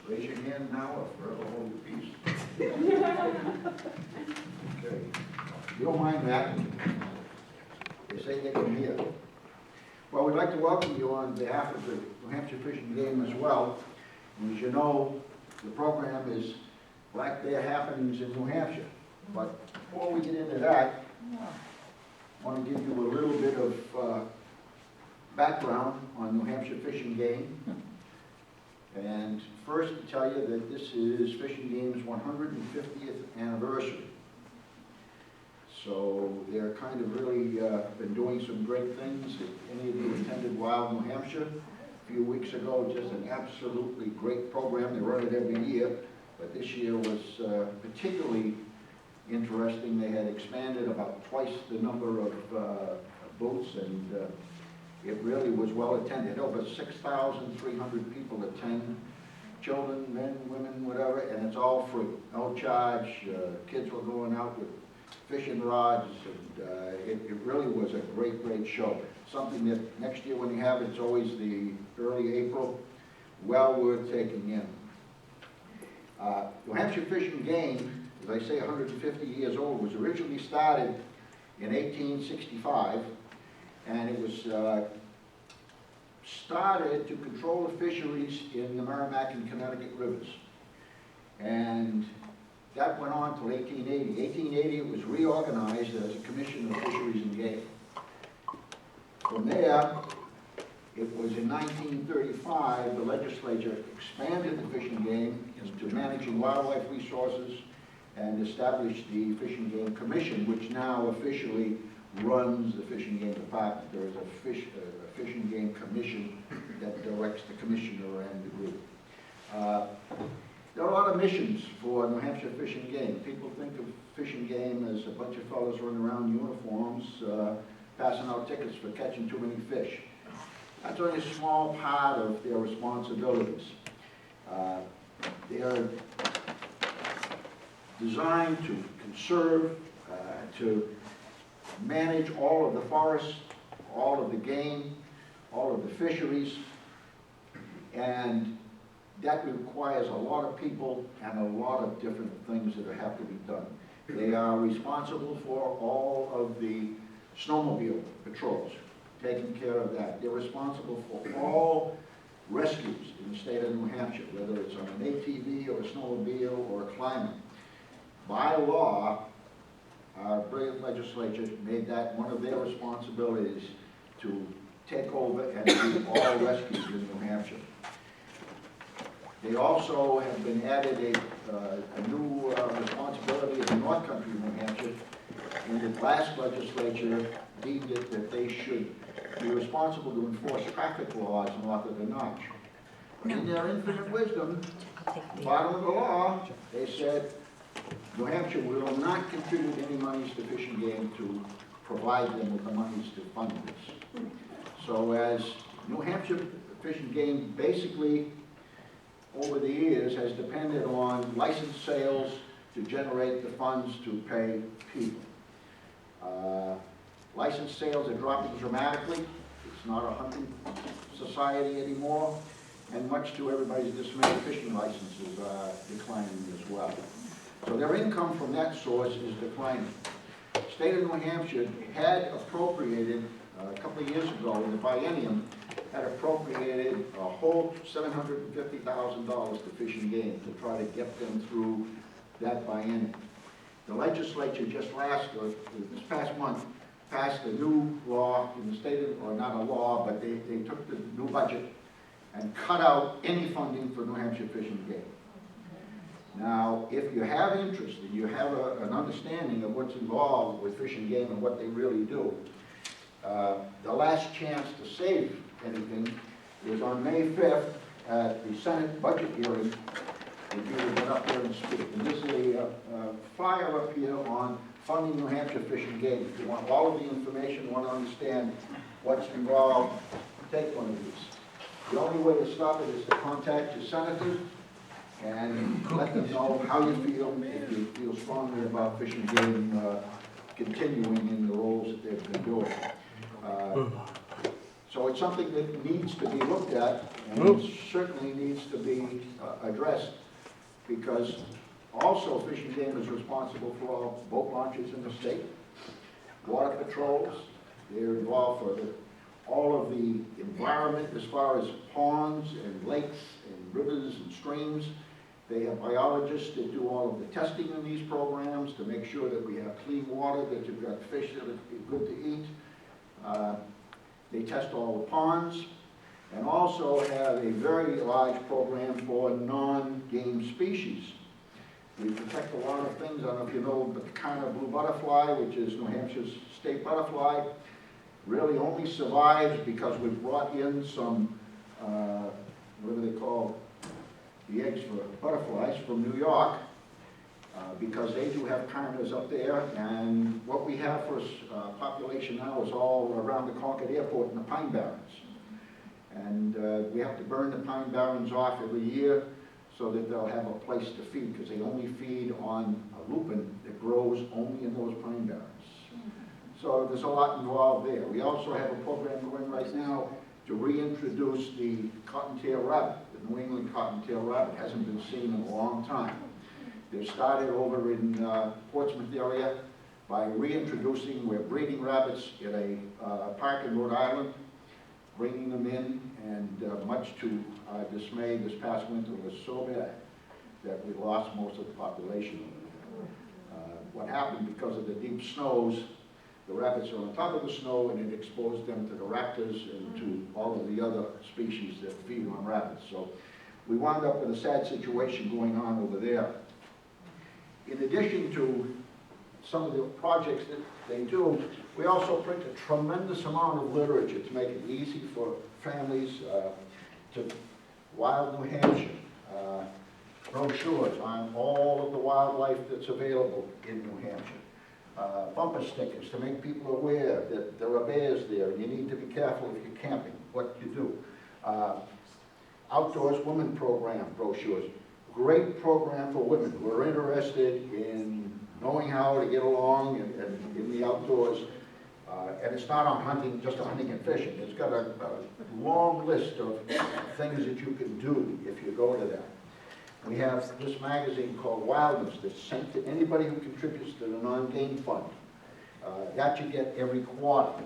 Raise your hand now or forever hold your peace. Okay. You don't mind that? They say they can hear. Well, we'd like to welcome you on behalf of the New Hampshire Fish and Game as well. And as you know, the program is Black Bear Happenings in New Hampshire. But before we get into that, I want to give you a little bit of background on New Hampshire Fish and Game. And first to tell you that this is Fish and Game's 150th anniversary. So they're kind of really been doing some great things. If any of you attended Wild New Hampshire a few weeks ago, just an absolutely great program. They run it every year, but this year was particularly interesting. They had expanded about twice the number of booths, and it really was well attended. Over 6,300 people attend, children, men, women, whatever, and it's all free, no charge. Kids were going out with fishing rods, and it really was a great, great show. Something that next year when you have it, it's always the early April, well worth taking in. New Hampshire Fish and Game, as I say, 150 years old, was originally started in 1865, and it was started to control the fisheries in the Merrimack and Connecticut rivers. And that went on till 1880. 1880 it was reorganized as a Commission of Fisheries and Game. From there, it was in 1935 the legislature expanded the Fish and Game into managing wildlife resources and established the Fish and Game Commission, which now officially runs the Fish and Game Department. There is a Fish and Game Commission that directs the commissioner and the group. There are a lot of missions for New Hampshire Fish and Game. People think of Fish and Game as a bunch of fellows running around in uniforms, passing out tickets for catching too many fish. That's only a small part of their responsibilities. They are designed to conserve, to manage all of the forests, all of the game, all of the fisheries, and that requires a lot of people and a lot of different things that have to be done. They are responsible for all of the snowmobile patrols, taking care of that. They're responsible for all rescues in the state of New Hampshire, whether it's on an ATV or a snowmobile or a climber. By law, our brilliant legislature made that one of their responsibilities to take over and do all rescues in New Hampshire. They also have been added a new responsibility in the North Country of New Hampshire. In the last legislature deemed it that they should be responsible to enforce traffic laws north of the Notch. In their infinite wisdom, bottom of the law, they said, New Hampshire will not contribute any monies to Fish and Game to provide them with the monies to fund this. So as New Hampshire Fish and Game basically over the years has depended on license sales to generate the funds to pay people. License sales are dropping dramatically. It's not a hunting society anymore, and much to everybody's dismay, fishing licenses are declining as well. So their income from that source is declining. The state of New Hampshire had appropriated, a couple of years ago in the biennium, had appropriated a whole $750,000 to Fish and Game to try to get them through that biennium. The legislature just this past month, passed a new law in the state of, or not a law, but they took the new budget and cut out any funding for New Hampshire Fish and Game. Now, if you have interest and you have an understanding of what's involved with Fish and Game and what they really do, the last chance to save anything is on May 5th at the Senate budget hearing. If you would get up there and speak. And this is a flyer up here on funding New Hampshire Fish and Game. If you want all of the information, want to understand what's involved, take one of these. The only way to stop it is to contact your senators and let them know how you feel, if you feel strongly about Fish and Game continuing in the roles that they've been doing. So So it's something that needs to be looked at, and it certainly needs to be addressed, because also Fish and Game is responsible for all boat launches in the state, water patrols. They're involved for all of the environment as far as ponds and lakes and rivers and streams. They have biologists that do all of the testing in these programs to make sure that we have clean water, that you've got fish that are good to eat. They test all the ponds, and also have a very large program for non-game species. We protect a lot of things. I don't know if you know the kind of blue butterfly, which is New Hampshire's state butterfly, really only survives because we've brought in some, what do they call the eggs for butterflies from New York, because they do have chimeras up there, and what we have for population now is all around the Concord Airport and the Pine Barrens. And we have to burn the Pine Barrens off every year so that they'll have a place to feed, because they only feed on a lupin that grows only in those Pine Barrens. So there's a lot involved there. We also have a program going right now to reintroduce the cottontail rabbit. The New England cottontail rabbit hasn't been seen in a long time. They've started over in Portsmouth area by reintroducing, we're breeding rabbits in a park in Rhode Island, bringing them in, and much to our dismay, this past winter was so bad that we lost most of the population. What happened, because of the deep snows, the rabbits are on top of the snow, and it exposed them to the raptors and to all of the other species that feed on rabbits. So we wound up with a sad situation going on over there. In addition to some of the projects that they do, we also print a tremendous amount of literature to make it easy for families to Wild New Hampshire, brochures on all of the wildlife that's available in New Hampshire, bumper stickers to make people aware that there are bears there and you need to be careful if you're camping, what you do. Outdoors Women Program brochures. Great program for women who are interested in knowing how to get along and in the outdoors. And it's not on hunting, just on hunting and fishing. It's got a long list of things that you can do if you go to that. We have this magazine called Wildness that's sent to anybody who contributes to the non-game fund. That you get every quarter.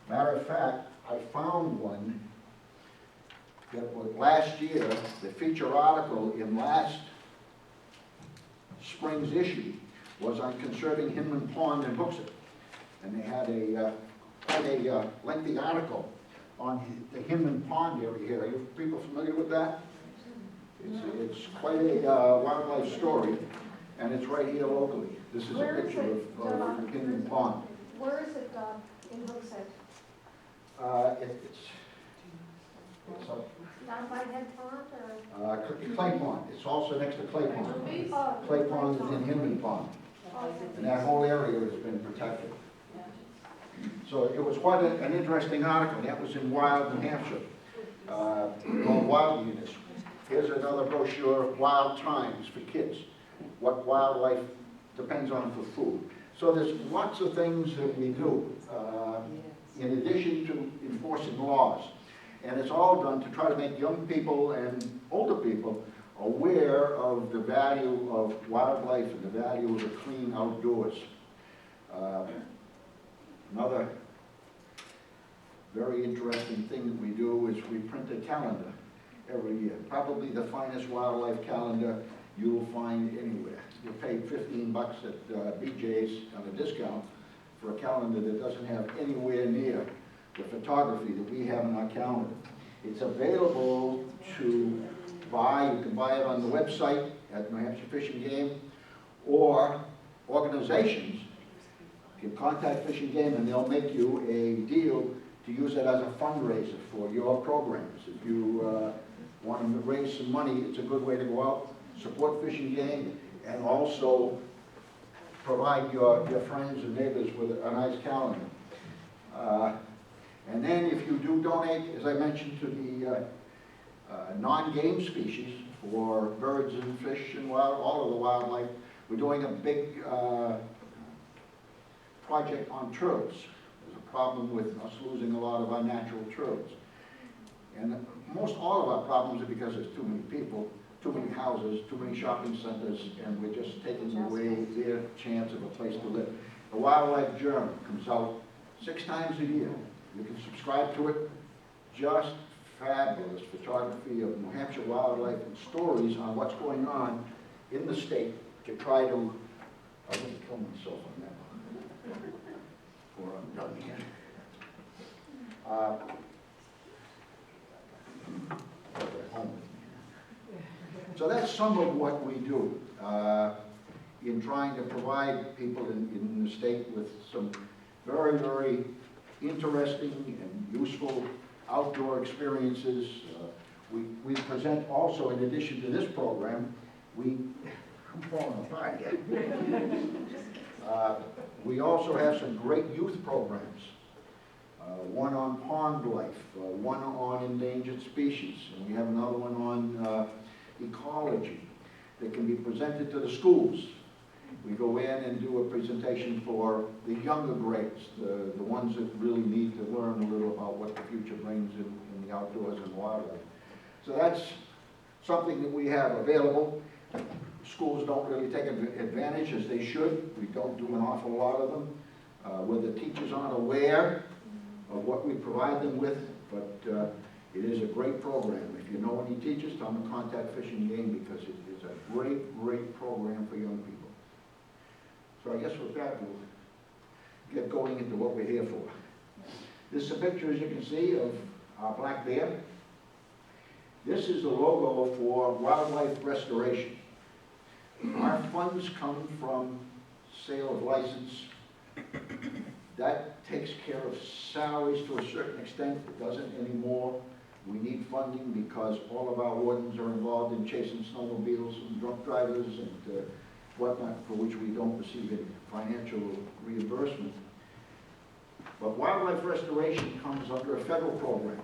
Matter of fact, I found one that was last year, the feature article in last spring's issue was on conserving Hinman Pond in Hooksett. And they had quite a lengthy article on the Hinman Pond area here. Are you people familiar with that? It's quite a wildlife story, and it's right here locally. This is a picture of Hinman Pond. Where is it in Hooksett? It's Down by Head Pond or? Clay Pond. It's also next to Clay Pond. Oh, Clay Pond is in Hinman Pond. And that whole area has been protected. So it was quite an interesting article. That was in Wild, New Hampshire, called Wild Units. Here's another brochure, Wild Times for kids, what wildlife depends on for food. So there's lots of things that we do in addition to enforcing laws. And it's all done to try to make young people and older people aware of the value of wildlife and the value of the clean outdoors. Another very interesting thing that we do is we print a calendar every year. Probably the finest wildlife calendar you'll find anywhere. You pay 15 bucks at BJ's on a discount for a calendar that doesn't have anywhere near the photography that we have in our calendar. It's available to buy. You can buy it on the website at New Hampshire Fish and Game, or organizations can contact Fish and Game and they'll make you a deal to use it as a fundraiser for your programs. If you want to raise some money, it's a good way to go out, support Fish and Game, and also provide your friends and neighbors with a nice calendar. And then if you do donate, as I mentioned, to the non-game species for birds and fish and all of the wildlife, we're doing a big project on turtles. There's a problem with us losing a lot of our natural trails. And most all of our problems are because there's too many people, too many houses, too many shopping centers, and we're just taking away their chance of a place to live. The Wildlife Journal comes out 6 times a year. You can subscribe to it. Just fabulous photography of New Hampshire wildlife and stories on what's going on in the state to try to, I wouldn't kill myself on that one, before I'm done here. So that's some of what we do in trying to provide people in the state with some very, very interesting and useful outdoor experiences. We present also, in addition to this program, I'm falling apart here. We also have some great youth programs. One on pond life, one on endangered species, and we have another one on ecology that can be presented to the schools. We go in and do a presentation for the younger grades, the ones that really need to learn a little about what the future brings in the outdoors and wildlife. So that's something that we have available. Schools don't really take advantage as they should. We don't do an awful lot of them. Where the teachers aren't aware of what we provide them with, but it is a great program. If you know any teachers, tell them to contact Fish and Game because it is a great, great program for young people. So I guess with that, we'll get going into what we're here for. This is a picture, as you can see, of our black bear. This is the logo for wildlife restoration. Our funds come from sale of license. That takes care of salaries to a certain extent. It doesn't anymore. We need funding because all of our wardens are involved in chasing snowmobiles and drunk drivers and whatnot, for which we don't receive any financial reimbursement. But wildlife restoration comes under a federal program.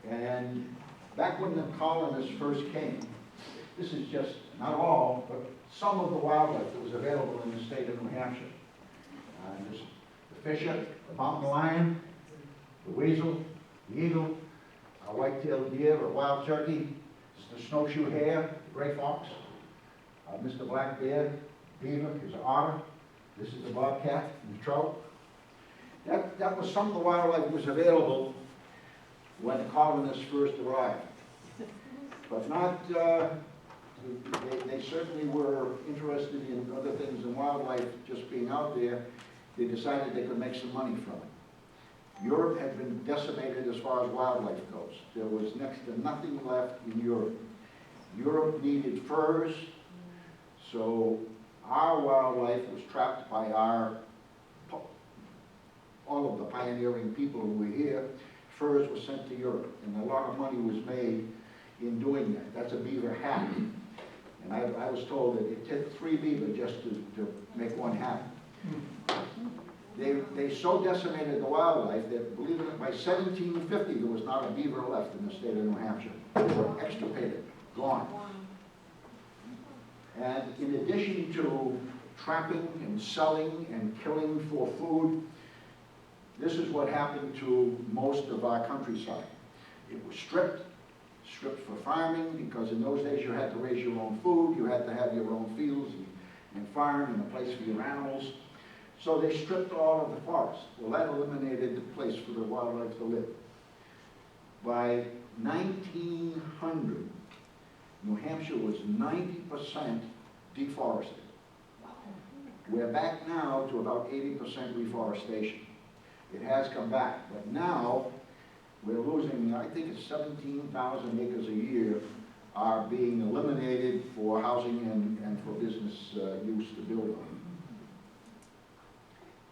And back when the colonists first came, this is just, not all, but some of the wildlife that was available in the state of New Hampshire. There's the fisher, the mountain lion, the weasel, the eagle, a white-tailed deer, a wild turkey, the snowshoe hare, the gray fox, Mr. Black Bear, beaver, is an otter. This is the bobcat and the trout. That was some of the wildlife that was available when the colonists first arrived. But not, they certainly were interested in other things than wildlife just being out there. They decided they could make some money from it. Europe had been decimated as far as wildlife goes. There was next to nothing left in Europe. Europe needed furs, so our wildlife was trapped by all of the pioneering people who were here. Furs were sent to Europe, and a lot of money was made in doing that. That's a beaver hat. And I was told that it took 3 beaver just to make one hat. They so decimated the wildlife that, believe it or not, by 1750 there was not a beaver left in the state of New Hampshire. They were extirpated, gone. And in addition to trapping and selling and killing for food, this is what happened to most of our countryside. It was stripped for farming, because in those days you had to raise your own food, you had to have your own fields and farm and a place for your animals. So they stripped all of the forest. Well, that eliminated the place for the wildlife to live. By 1900, New Hampshire was 90% deforested. We're back now to about 80% reforestation. It has come back, but now we're losing, I think it's 17,000 acres a year are being eliminated for housing and for business use to build on.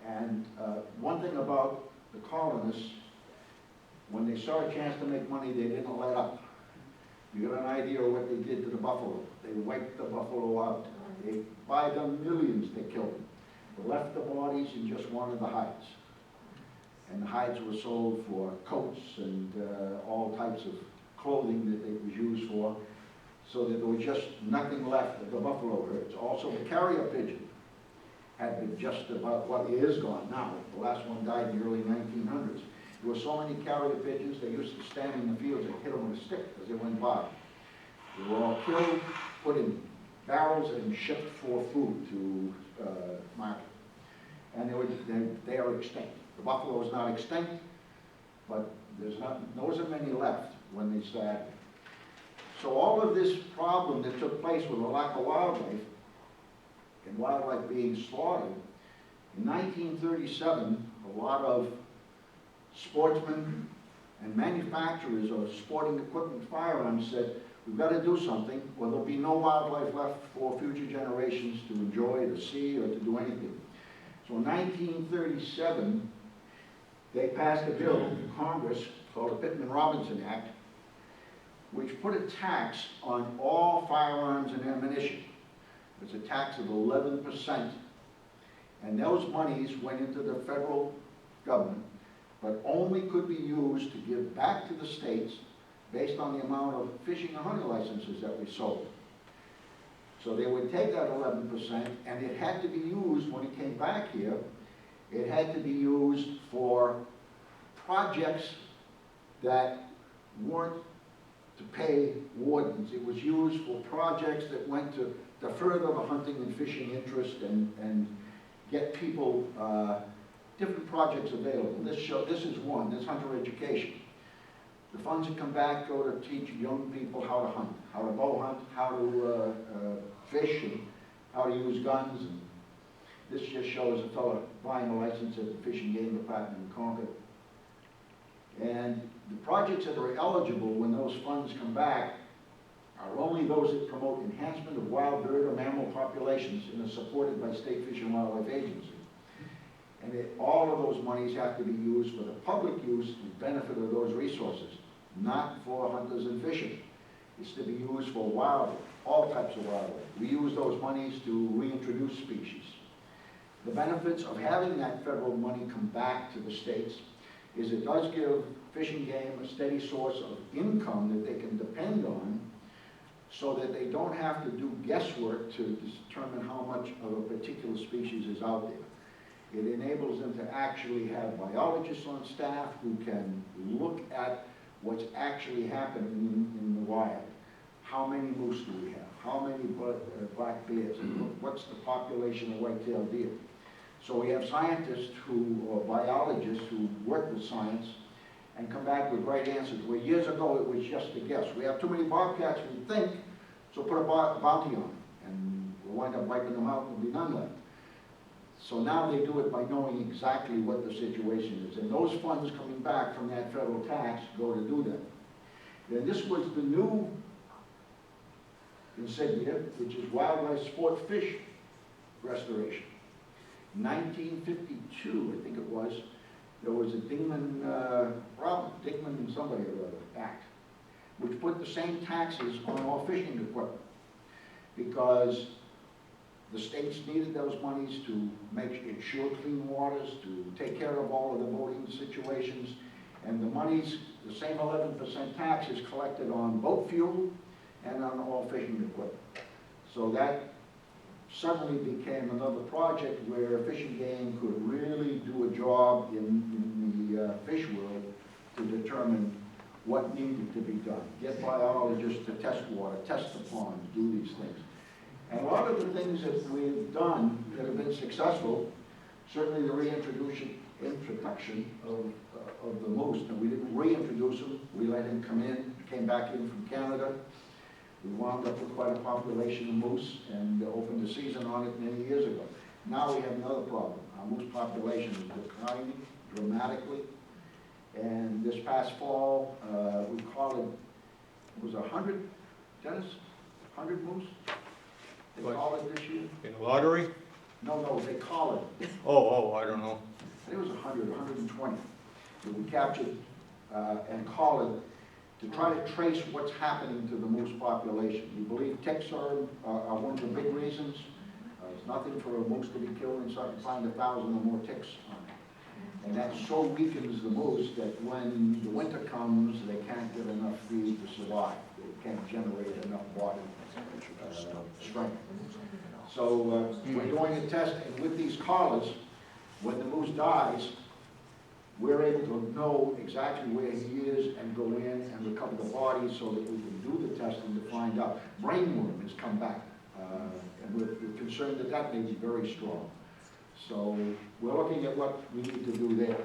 And one thing about the colonists, when they saw a chance to make money, they didn't let up. You got an idea of what they did to the buffalo. They wiped the buffalo out. They, by the millions, they killed them. They left the bodies and just wanted the hides. And the hides were sold for coats and all types of clothing that it was used for, so that there was just nothing left of the buffalo herds. Also the carrier pigeon. had been just about, well, it is gone now. The last one died in the early 1900s. There were so many carrier pigeons, they used to stand in the fields and hit them with a stick as they went by. They were all killed, put in barrels, and shipped for food to market. And they are extinct. The buffalo is not extinct, but there wasn't many left when they started. So all of this problem that took place with the lack of wildlife, and wildlife being slaughtered, in 1937, a lot of sportsmen and manufacturers of sporting equipment firearms said, we've got to do something, or there'll be no wildlife left for future generations to enjoy, to see, or to do anything. So in 1937, they passed a bill in Congress called the Pittman-Robertson Act, which put a tax on all firearms and ammunition. It was a tax of 11%. And those monies went into the federal government, but only could be used to give back to the states based on the amount of fishing and hunting licenses that we sold. So they would take that 11%, and it had to be used, when it came back here, it had to be used for projects that weren't to pay wardens. It was used for projects that went to further the hunting and fishing interest and get people different projects available. This is one, this hunter education. The funds that come back go to teach young people how to hunt, how to bow hunt, how to fish, and how to use guns. And this just shows a fellow buying a license at the Fish and Game Department in Concord. And the projects that are eligible when those funds come back are only those that promote enhancement of wild bird or mammal populations and are supported by State Fish and Wildlife Agency. And all of those monies have to be used for the public use and benefit of those resources, not for hunters and fishing. It's to be used for wildlife, all types of wildlife. We use those monies to reintroduce species. The benefits of having that federal money come back to the states is it does give Fish and Game a steady source of income that they can depend on, so that they don't have to do guesswork to determine how much of a particular species is out there. It enables them to actually have biologists on staff who can look at what's actually happening in the wild. How many moose do we have? How many black bears? What's the population of white-tailed deer? So we have scientists or biologists who work with science and come back with right answers, where years ago it was just a guess. We have too many bobcats, we think, so put a bounty on them, and we'll wind up wiping them out and there'll be none left. So now they do it by knowing exactly what the situation is. And those funds coming back from that federal tax go to do that. And this was the new insignia, which is wildlife sport fish restoration. 1952, I think it was, there was a Dingman somebody or other act, which put the same taxes on all fishing equipment, because the states needed those monies to ensure clean waters, to take care of all of the boating situations, and the monies, the same 11% tax is collected on boat fuel and on all fishing equipment. So that suddenly became another project where Fish and Game could really do a job in the fish world to determine what needed to be done. Get biologists to test water, test the ponds, do these things. And a lot of the things that we've done that have been successful, certainly the reintroduction of the moose. And we didn't reintroduce him, we let him come in, came back in from Canada. We wound up with quite a population of moose and opened the season on it many years ago. Now we have another problem. Our moose population is declining dramatically. And this past fall, we caught it was 100, Dennis? 100 moose? They call it this year? In the lottery? No, they call it. I don't know. I think it was 100, 120 that we captured and call it to try to trace what's happening to the moose population. We believe ticks are one of the big reasons. It's nothing for a moose to be killed and start to find 1,000 or more ticks on it. And that so weakens the moose that when the winter comes, they can't get enough feed to survive. can't generate enough body strength. So we're doing a test, and with these collars, when the moose dies, we're able to know exactly where he is and go in and recover the body so that we can do the testing to find out. Brainworm has come back, and we're concerned that that may be very strong. So we're looking at what we need to do there.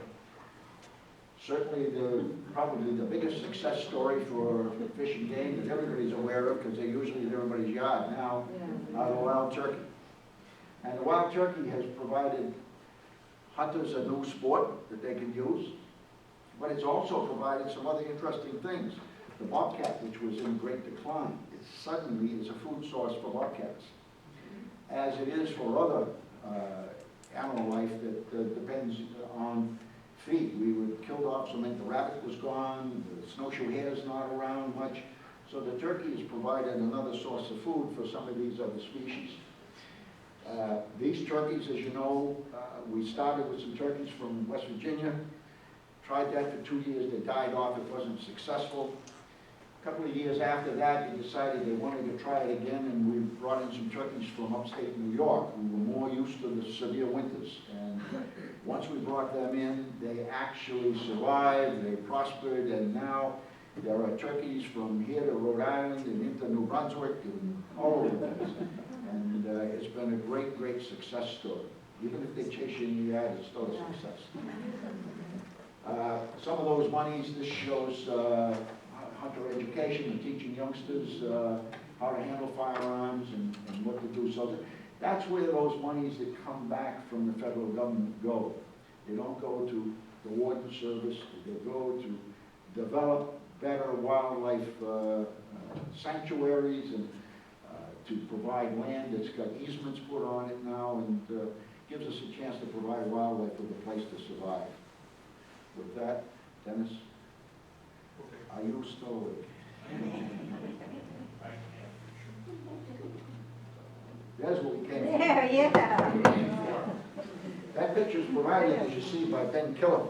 Certainly, probably the biggest success story for Fish and Game that everybody's aware of, because they're usually in everybody's yard now, are the wild turkey. And the wild turkey has provided hunters a new sport that they can use, but it's also provided some other interesting things. The bobcat, which was in great decline, it suddenly is a food source for bobcats, as it is for other animal life that depends on feed. We were killed off, so the rabbit was gone, the snowshoe hare is not around much, so the turkey has provided another source of food for some of these other species. These turkeys, as you know, we started with some turkeys from West Virginia, tried that for 2 years, they died off, it wasn't successful. A couple of years after that, they decided they wanted to try it again, and we brought in some turkeys from upstate New York who were more used to the severe winters. And once we brought them in, they actually survived, they prospered, and now there are turkeys from here to Rhode Island and into New Brunswick and all over the place. And it's been a great, great success story. Even if they chase you in the yard, it's still a success. Some of those monies, this shows hunter education and teaching youngsters how to handle firearms and what to do. So that's where those monies that come back from the federal government go. They don't go to the warden service, they go to develop better wildlife sanctuaries and to provide land that's got easements put on it now, and gives us a chance to provide wildlife with a place to survive. With that, Dennis, are you still awake? There's what we came from. Yeah. That picture is provided, as you see, by Ben Killam.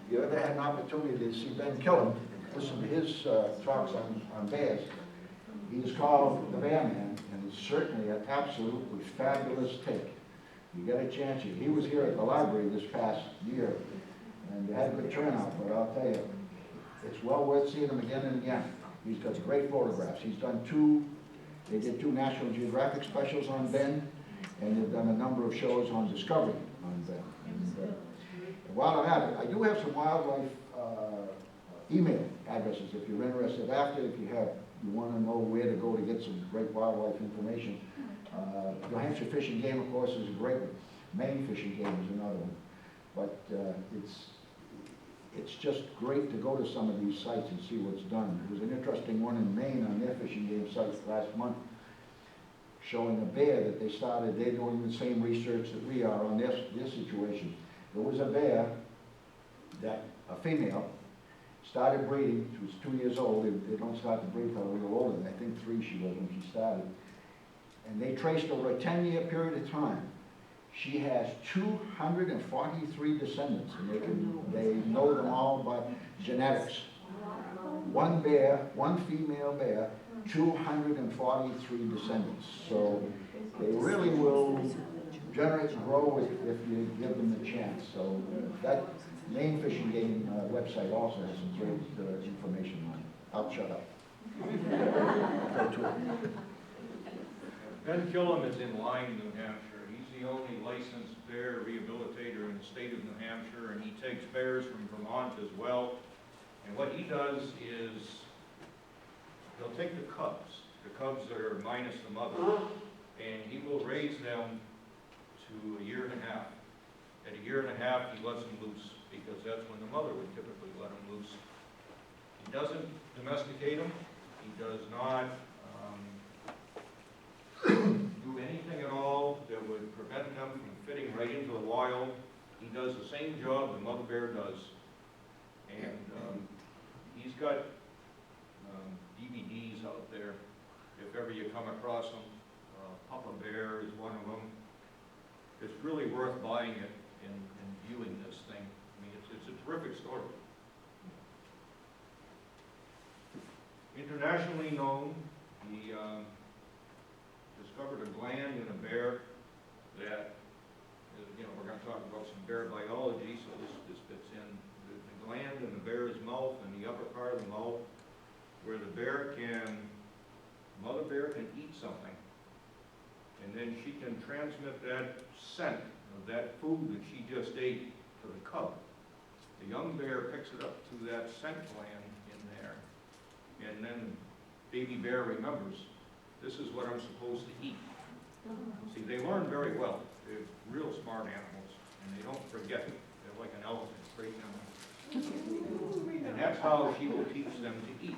If you ever had an opportunity to see Ben Killam, listen to his talks on bears. He's called the Bear Man, and it's certainly an absolutely fabulous take. You get a chance. He was here at the library this past year, and had a good turnout, but I'll tell you, it's well worth seeing him again and again. He's got great photographs. He's done they did 2 National Geographic specials on Ben, and they've done a number of shows on Discovery on Ben. And while I'm at it, I do have some wildlife email addresses if you're interested after, if you want to know where to go to get some great wildlife information. The Hampshire Fish and Game, of course, is a great one. Maine Fish and Game is another one. But it's just great to go to some of these sites and see what's done. There was an interesting one in Maine on their Fish and Game site last month, showing a bear that they started. They're doing the same research that we are on their situation. There was a bear that a female started breeding. She was 2 years old. They don't start to breed till a little older than, I think 3 she was when she started. And they traced over a 10-year period of time. She has 243 descendants, and they know them all by genetics. One bear, one female bear, 243 descendants. So they really will generate and grow if you give them the chance. So that Maine Fish and Game website also has some great information on it. I'll shut up. Ben Killam is in Lyme, New Hampshire. He's the only licensed bear rehabilitator in the state of New Hampshire, and he takes bears from Vermont as well. And what he does is he'll take the cubs that are minus the mother, and he will raise them to 1.5 years. At 1.5 years, he lets them loose, because that's when the mother would typically let them loose. He doesn't domesticate them. He does not do anything at all that would prevent them from fitting right into the wild. He does the same job the mother bear does. And he's got DVDs out there, if ever you come across them. Papa Bear is one of them. It's really worth buying it and viewing this thing. I mean, it's a terrific story. internationally known. He discovered a gland in a bear that, you know, we're going to talk about some bear biology, so this fits in. The gland in the bear's mouth and the upper part of the mouth, where the mother bear can eat something, and then she can transmit that scent of that food that she just ate to the cub. The young bear picks it up through that scent gland in there, and then baby bear remembers, this is what I'm supposed to eat. See, they learn very well. They're real smart animals, and they don't forget. They're like an elephant, great memory. And that's how she will teach them to eat.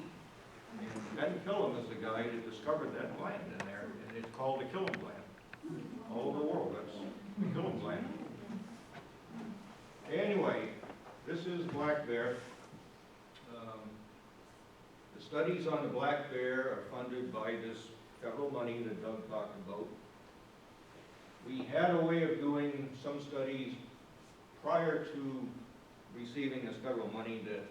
And Pendulum is the guy that discovered that gland in there, and it's called the killing gland. All over the world, that's the killing gland. Anyway, this is black bear. The studies on the black bear are funded by this federal money that Doug talked about. We had a way of doing some studies prior to receiving this federal money that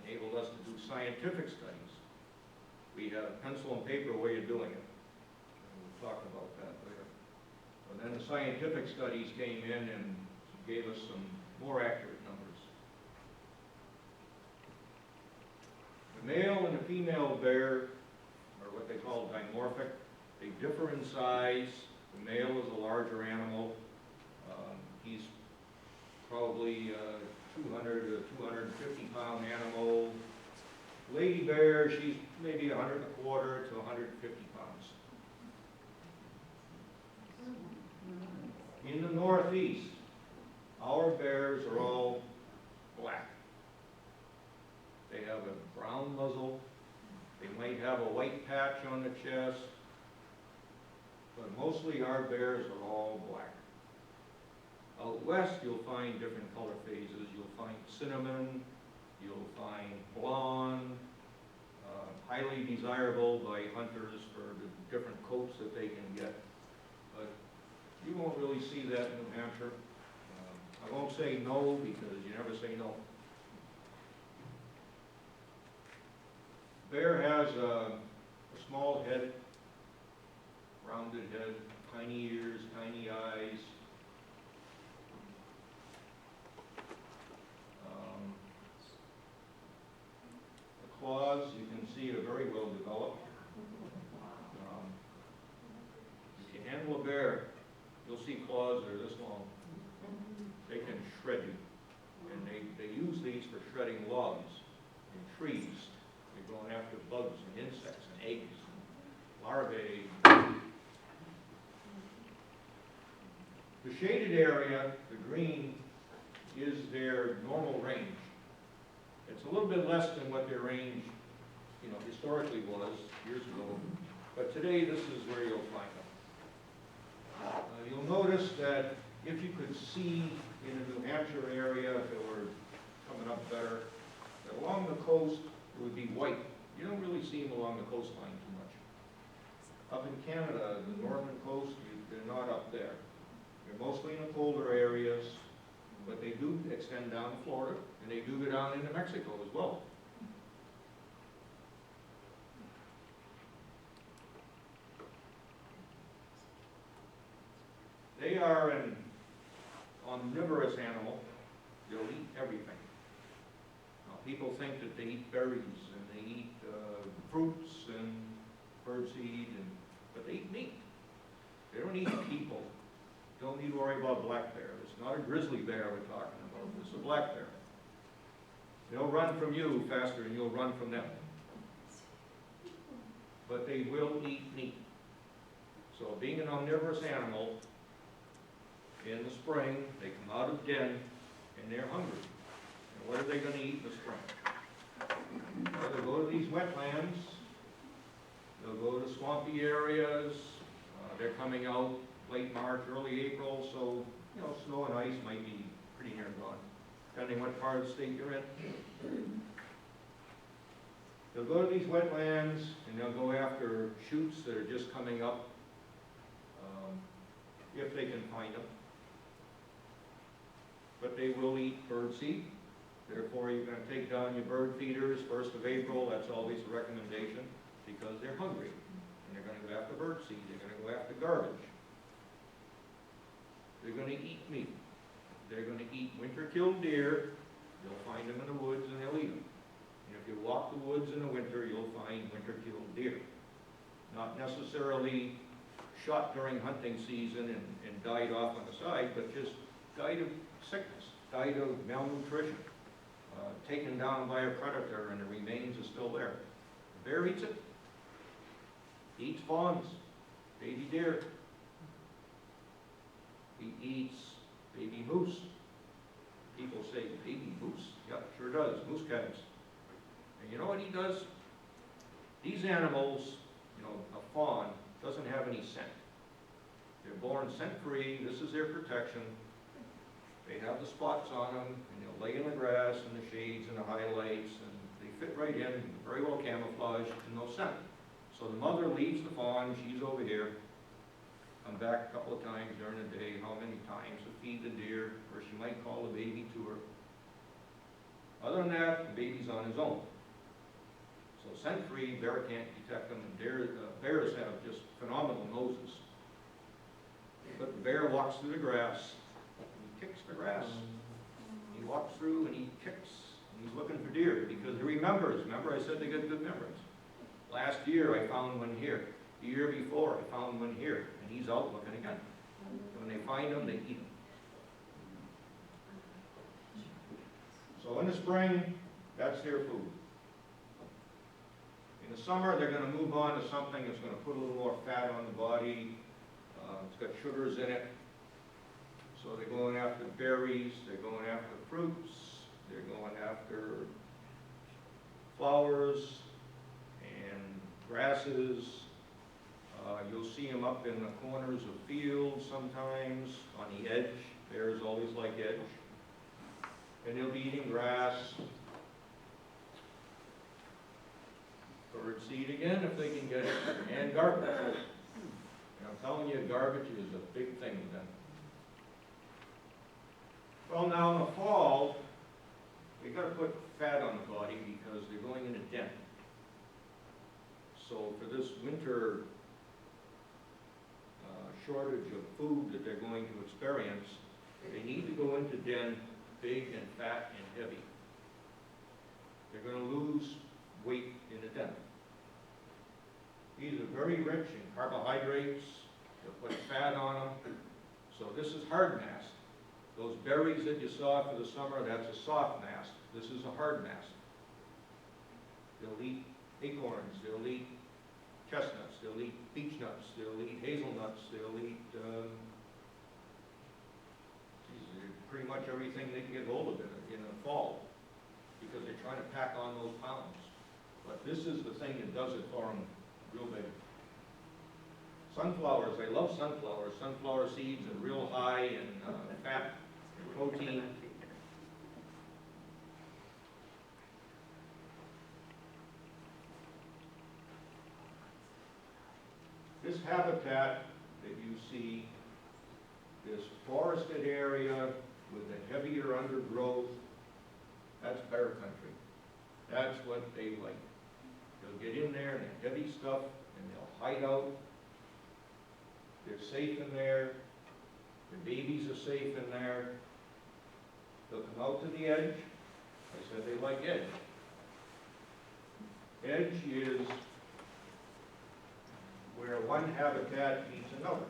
enabled us to do scientific studies. We had a pencil and paper way of doing it. And we'll talk about that later. But then the scientific studies came in and gave us some more accurate numbers. The male and the female bear are what they call dimorphic. They differ in size. The male is a larger animal. He's probably 200 to 250 pound animal. Lady bear, she's maybe 100 and a quarter to 150 pounds. In the Northeast, our bears are all black. They have a brown muzzle. They might have a white patch on the chest, but mostly our bears are all black. Out west, you'll find different color phases. You'll find cinnamon, you'll find blonde, highly desirable by hunters for the different coats that they can get. But you won't really see that in New Hampshire. I won't say no because you never say no. Bear has a small head, rounded head, tiny ears, tiny eyes. The claws, you can see, are very well developed. If you handle a bear, you'll see claws that are this long. They can shred you. And they use these for shredding logs and trees. They're going after bugs and insects and eggs and larvae. The shaded area, the green, is their normal range. It's a little bit less than what their range, you know, historically was years ago. But today, this is where you'll find them. You'll notice that if you could see in the New Hampshire area, if it were coming up better, that along the coast, it would be white. You don't really see them along the coastline too much. Up in Canada, the northern coast, they're not up there. They're mostly in the colder areas, but they do extend down to Florida, and they do go down into Mexico as well. They are an omnivorous animal. They'll eat everything. Now, people think that they eat berries, and they eat fruits and birdseed, but they eat meat. They don't eat people. Don't need to worry about black bear. It's not a grizzly bear we're talking about. It's a black bear. They'll run from you faster than you'll run from them. But they will eat meat. So being an omnivorous animal, in the spring, they come out of den and they're hungry. And what are they going to eat in the spring? Well, they'll go to these wetlands. They'll go to swampy areas. They're coming out late March, early April, so, you know, snow and ice might be pretty near gone, depending what part of the state you're in. They'll go to these wetlands, and they'll go after shoots that are just coming up, if they can find them. But they will eat birdseed, Therefore, you're gonna take down your bird feeders 1st of April, that's always a recommendation, because they're hungry. And they're gonna go after bird seed, they're gonna go after garbage. They're gonna eat meat. They're gonna eat winter-killed deer, you'll find them in the woods and they'll eat them. And if you walk the woods in the winter, you'll find winter-killed deer. Not necessarily shot during hunting season and died off on the side, but just died of sickness, died of malnutrition, taken down by a predator and the remains are still there. The bear eats it. He eats fawns, baby deer. He eats baby moose. People say, baby moose? Yep, sure does, moose calves. And you know what he does? These animals, you know, a fawn doesn't have any scent. They're born scent-free, this is their protection. They have the spots on them, and they'll lay in the grass and the shades and the highlights, and they fit right in, very well camouflaged, and no scent. So the mother leaves the fawn, she's over here, come back a couple of times during the day, how many times to feed the deer, or she might call the baby to her. Other than that, the baby's on his own. So scent-free, bear can't detect them, and bears have just phenomenal noses. But the bear walks through the grass, he kicks the grass. He walks through and he kicks, and he's looking for deer, because he remembers. Remember I said they get good memories. Last year I found one here. The year before I found one here, and he's out looking again. When they find them, they eat them. So in the spring, that's their food. In the summer, they're going to move on to something that's going to put a little more fat on the body. It's got sugars in it. So they're going after berries, they're going after fruits, they're going after flowers and grasses. You'll see them up in the corners of fields sometimes, on the edge. Bears always like edge. And they'll be eating grass. Bird seed again, if they can get it, and garbage. And I'm telling you, garbage is a big thing with them. Well, now in the fall, we got to put fat on the body because they're going in a den. So for this winter shortage of food that they're going to experience, they need to go into den big and fat and heavy. They're going to lose weight in the den. These are very rich in carbohydrates. They'll put fat on them. So this is hard mast. Those berries that you saw for the summer, that's a soft mast. This is a hard mast. They'll eat acorns, they'll eat chestnuts, they'll eat beech nuts, they'll eat hazelnuts, they'll eat pretty much everything they can get hold of in the fall, because they're trying to pack on those pounds. But this is the thing that does it for them real big. Sunflowers, they love sunflowers. Sunflower seeds are real high in fat, protein. This habitat that you see, this forested area with the heavier undergrowth, that's bear country. That's what they like. They'll get in there in the heavy stuff and they'll hide out. They're safe in there. The babies are safe in there. They'll come out to the edge. I said they like edge. Edge is where one habitat meets another.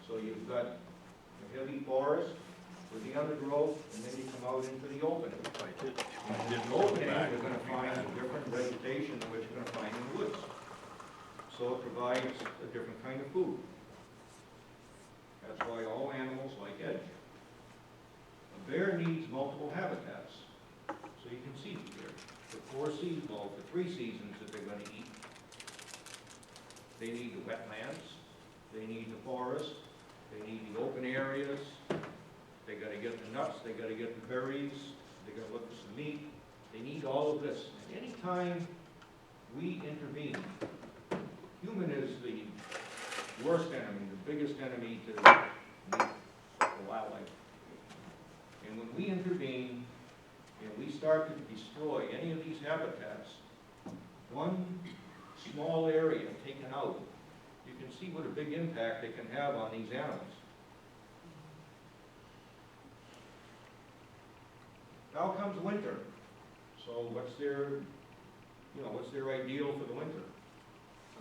So you've got a heavy forest with the undergrowth, and then you come out into the opening. And in the opening, you're going to find a different vegetation than what you're going to find in the woods. So it provides a different kind of food. That's why all animals like edge. A bear needs multiple habitats. So you can see here, the 4 seasons, well, the 3 seasons that they're going to eat. They need the wetlands, they need the forest, they need the open areas, they got to get the nuts, they got to get the berries, they got to look for some meat. They need all of this. And anytime we intervene, human is the worst enemy, the biggest enemy to the wildlife. And when we intervene, and we start to destroy any of these habitats, one small area taken out, you can see what a big impact it can have on these animals. Now comes winter. So what's their ideal for the winter?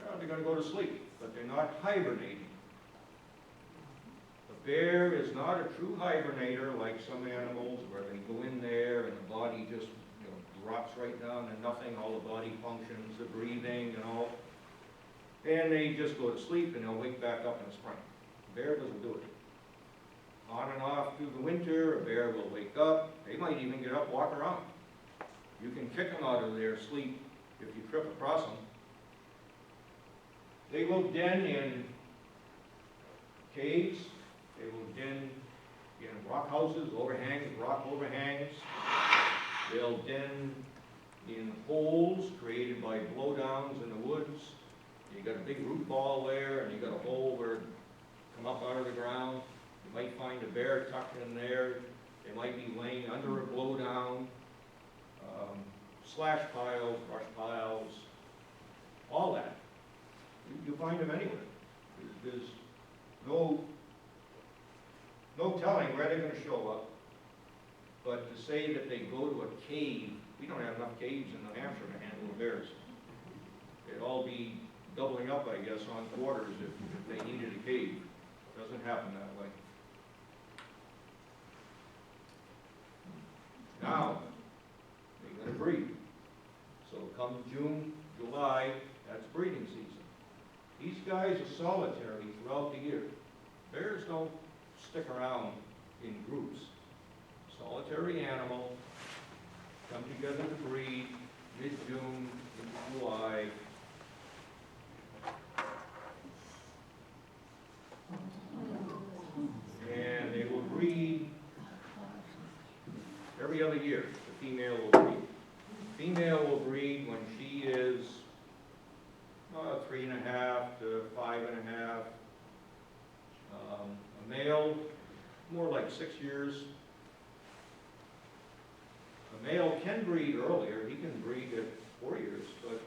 Well, they're gonna go to sleep, but they're not hibernating. A bear is not a true hibernator like some animals where they go in there and the body just, drops right down to nothing, all the body functions, the breathing and all. And they just go to sleep and they'll wake back up in the spring. A bear doesn't do it. On and off through the winter, a bear will wake up. They might even get up, walk around. You can kick them out of their sleep if you trip across them. They will den in caves. They will den in rock houses, overhangs, rock overhangs. They'll den in holes created by blowdowns in the woods. You got a big root ball there, and you got a hole where it come up out of the ground. You might find a bear tucked in there. They might be laying under a blowdown. Slash piles, brush piles, all that. You find them anywhere. There's no telling where they're going to show up. But to say that they go to a cave, we don't have enough caves in New Hampshire to handle the bears. They'd all be doubling up, I guess, on quarters if they needed a cave. It doesn't happen that way. Now, they're going to breed. So come June, July, that's breeding season. These guys are solitary throughout the year. Bears don't stick around in groups. Solitary animal, come together to breed mid-June into July. And they will breed every other year. The female will breed. Female will breed when she is 3.5 to 5.5. A male, more like 6 years. A male can breed earlier. He can breed at 4 years, but